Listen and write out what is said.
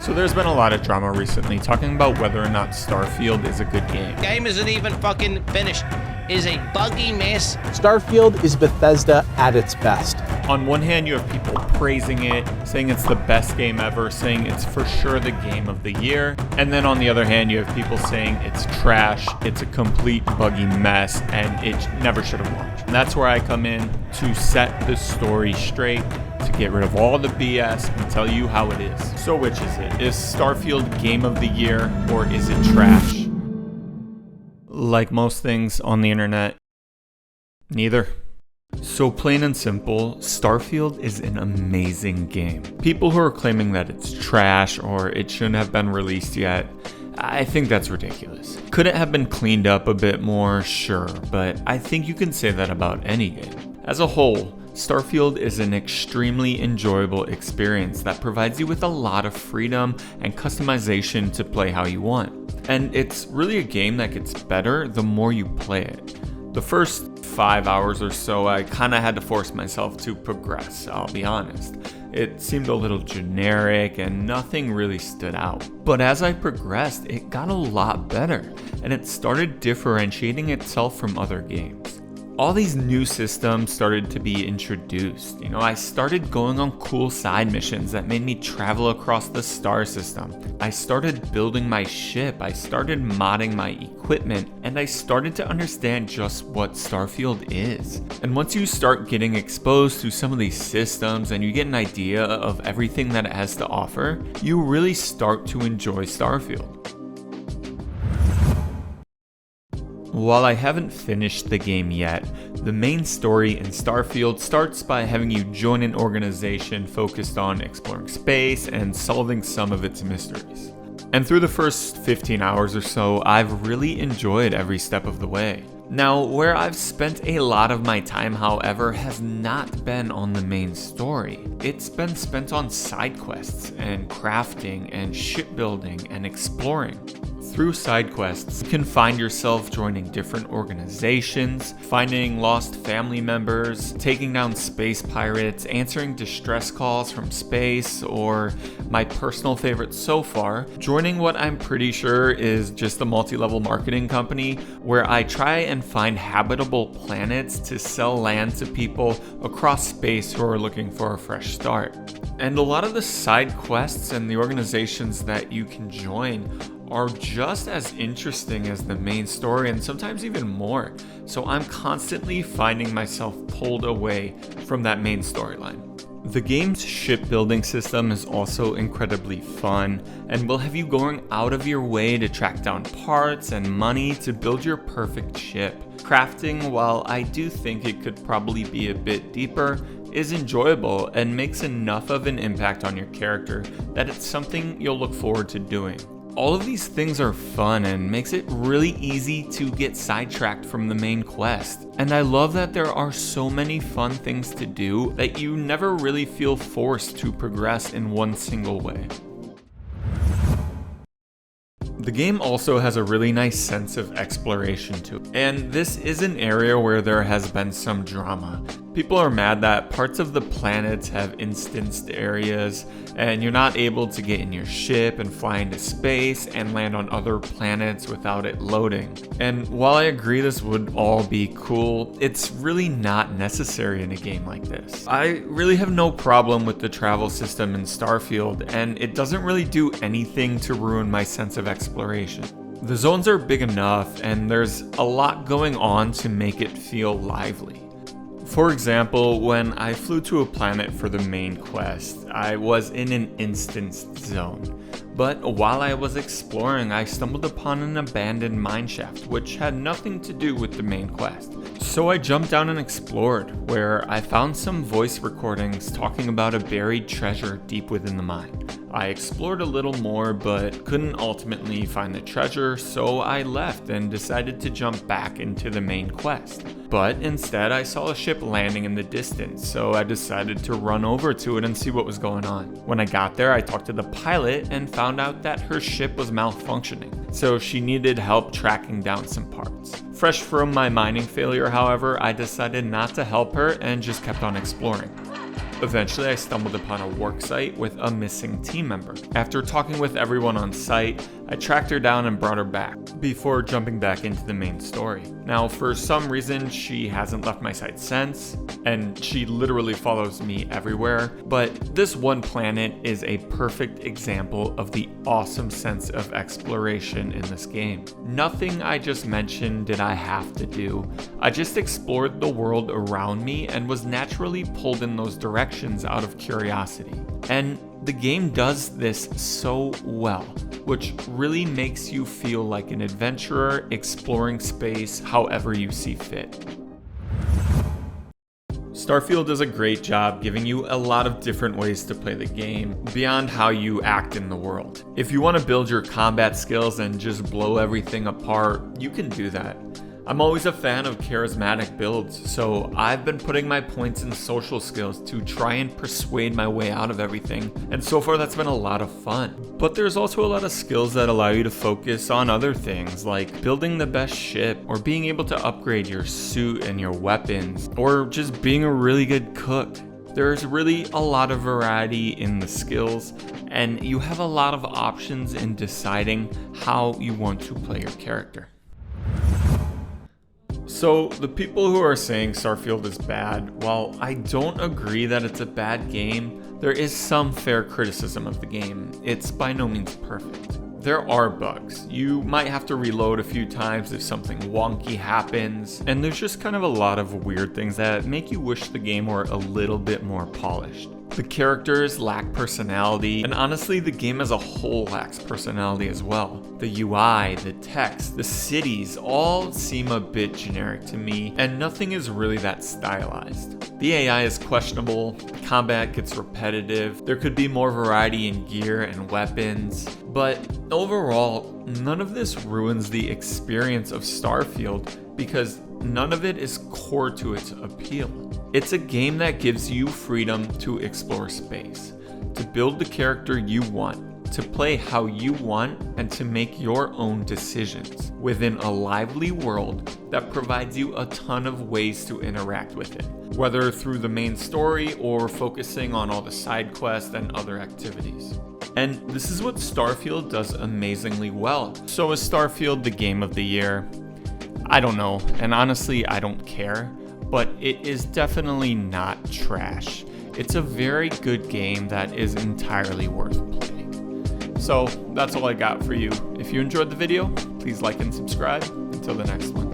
So there's been a lot of drama recently talking about whether or not Starfield is a good game. Game isn't even fucking finished. It is a buggy mess. Starfield is Bethesda at its best. On one hand, you have people praising it, saying it's the best game ever, saying it's for sure the game of the year. And then on the other hand, you have people saying it's trash, it's a complete buggy mess, and it never should have launched. And that's where I come in to set the story straight, to get rid of all the BS and tell you how it is. So which is it? Is Starfield game of the year or is it trash? Like most things on the internet, neither. So plain and simple, Starfield is an amazing game. People who are claiming that it's trash or it shouldn't have been released yet, I think that's ridiculous. Could it have been cleaned up a bit more? Sure, but I think you can say that about any game. As a whole, Starfield is an extremely enjoyable experience that provides you with a lot of freedom and customization to play how you want. And it's really a game that gets better the more you play it. The first 5 hours or so, I kind of had to force myself to progress, I'll be honest. It seemed a little generic and nothing really stood out. But as I progressed, it got a lot better, and it started differentiating itself from other games. All these new systems started to be introduced. I started going on cool side missions that made me travel across the star system. I started building my ship, I started modding my equipment, and I started to understand just what Starfield is. And once you start getting exposed to some of these systems and you get an idea of everything that it has to offer, you really start to enjoy Starfield. While I haven't finished the game yet, the main story in Starfield starts by having you join an organization focused on exploring space and solving some of its mysteries. And through the first 15 hours or so, I've really enjoyed every step of the way. Now, where I've spent a lot of my time, however, has not been on the main story. It's been spent on side quests and crafting and shipbuilding and exploring. Through side quests, you can find yourself joining different organizations, finding lost family members, taking down space pirates, answering distress calls from space, or my personal favorite so far, joining what I'm pretty sure is just a multi-level marketing company where I try and find habitable planets to sell land to people across space who are looking for a fresh start. And a lot of the side quests and the organizations that you can join are just as interesting as the main story, and sometimes even more. So I'm constantly finding myself pulled away from that main storyline. The game's shipbuilding system is also incredibly fun and will have you going out of your way to track down parts and money to build your perfect ship. Crafting, while I do think it could probably be a bit deeper, is enjoyable and makes enough of an impact on your character that it's something you'll look forward to doing. All of these things are fun and makes it really easy to get sidetracked from the main quest. And I love that there are so many fun things to do that you never really feel forced to progress in one single way. The game also has a really nice sense of exploration to it, and this is an area where there has been some drama. People are mad that parts of the planets have instanced areas and you're not able to get in your ship and fly into space and land on other planets without it loading. And while I agree this would all be cool, it's really not necessary in a game like this. I really have no problem with the travel system in Starfield, and it doesn't really do anything to ruin my sense of exploration. The zones are big enough and there's a lot going on to make it feel lively. For example, when I flew to a planet for the main quest, I was in an instanced zone. But while I was exploring, I stumbled upon an abandoned mineshaft, which had nothing to do with the main quest. So I jumped down and explored, where I found some voice recordings talking about a buried treasure deep within the mine. I explored a little more, but couldn't ultimately find the treasure, so I left and decided to jump back into the main quest. But instead, I saw a ship landing in the distance, so I decided to run over to it and see what was going on. When I got there, I talked to the pilot and found out that her ship was malfunctioning, so she needed help tracking down some parts. Fresh from my mining failure, however, I decided not to help her and just kept on exploring. Eventually, I stumbled upon a work site with a missing team member. After talking with everyone on site, I tracked her down and brought her back, before jumping back into the main story. Now, for some reason, she hasn't left my site since, and she literally follows me everywhere, but this one planet is a perfect example of the awesome sense of exploration in this game. Nothing I just mentioned did I have to do. I just explored the world around me and was naturally pulled in those directions out of curiosity. And the game does this so well, which really makes you feel like an adventurer exploring space however you see fit. Starfield does a great job giving you a lot of different ways to play the game beyond how you act in the world. If you want to build your combat skills and just blow everything apart, you can do that. I'm always a fan of charismatic builds, so I've been putting my points in social skills to try and persuade my way out of everything, and so far that's been a lot of fun. But there's also a lot of skills that allow you to focus on other things, like building the best ship, or being able to upgrade your suit and your weapons, or just being a really good cook. There's really a lot of variety in the skills, and you have a lot of options in deciding how you want to play your character. So, the people who are saying Starfield is bad, while I don't agree that it's a bad game, there is some fair criticism of the game. It's by no means perfect. There are bugs. You might have to reload a few times if something wonky happens, and there's just kind of a lot of weird things that make you wish the game were a little bit more polished. The characters lack personality, and honestly, the game as a whole lacks personality as well. The UI, the text, the cities all seem a bit generic to me, and nothing is really that stylized. The AI is questionable, combat gets repetitive, there could be more variety in gear and weapons, but overall, none of this ruins the experience of Starfield because none of it is core to its appeal. It's a game that gives you freedom to explore space, to build the character you want, to play how you want, and to make your own decisions within a lively world that provides you a ton of ways to interact with it, whether through the main story or focusing on all the side quests and other activities. And this is what Starfield does amazingly well. So is Starfield the game of the year? I don't know, and honestly, I don't care, but it is definitely not trash. It's a very good game that is entirely worth playing. So that's all I got for you. If you enjoyed the video, please like and subscribe. Until the next one.